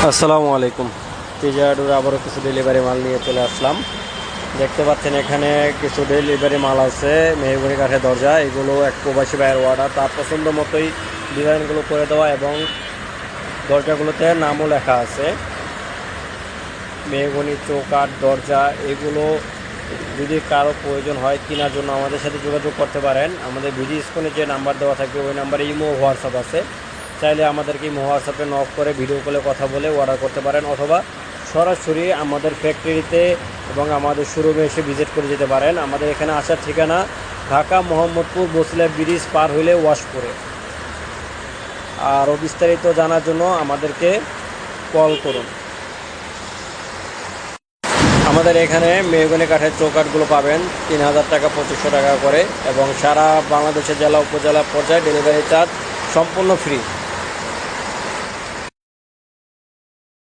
আসসালামু আলাইকুম। পিজাডুর আবারও কিছু ডেলিভারি মাল নিয়ে চলে আসলাম। দেখতে পাচ্ছেন এখানে কিছু ডেলিভারি মাল আছে, মেহগনি কাঠের দরজা। এগুলো এক প্রবাসী ভাইয়ের অর্ডার, তার পছন্দ মতোই ডিজাইনগুলো করে দেওয়া এবং দরজাগুলোতে নামও লেখা আছে। মেহগনি চৌকাঠ দরজা এগুলো যদি কারো প্রয়োজন হয় কেনার জন্য আমাদের সাথে যোগাযোগ করতে পারেন। আমাদের ভিডিও স্ক্রিনে যে নাম্বার দেওয়া থাকবে ওই নাম্বারে ইমো হোয়াটসঅ্যাপ আছে, চাইলে আমাদেরকে ইমো হোয়াটসঅ্যাপে নক করে ভিডিও কলে কথা বলে অর্ডার করতে পারেন, অথবা সরাসরি আমাদের ফ্যাক্টরিতে এবং আমাদের শোরুমে এসে ভিজিট করে যেতে পারেন। আমাদের এখানে আসার ঠিকানা ঢাকা মোহাম্মদপুর বসিলা ব্রিজ পার হইলে ওয়াশপুরে। আরও বিস্তারিত জানার জন্য আমাদেরকে কল করুন। আমাদের এখানে মেহগনি কাঠের চৌকাঠগুলো পাবেন ৩,০০০ টাকা ২৫০০ টাকা করে, এবং সারা বাংলাদেশের জেলা উপজেলা পর্যায়ে ডেলিভারি চার্জ সম্পূর্ণ ফ্রি।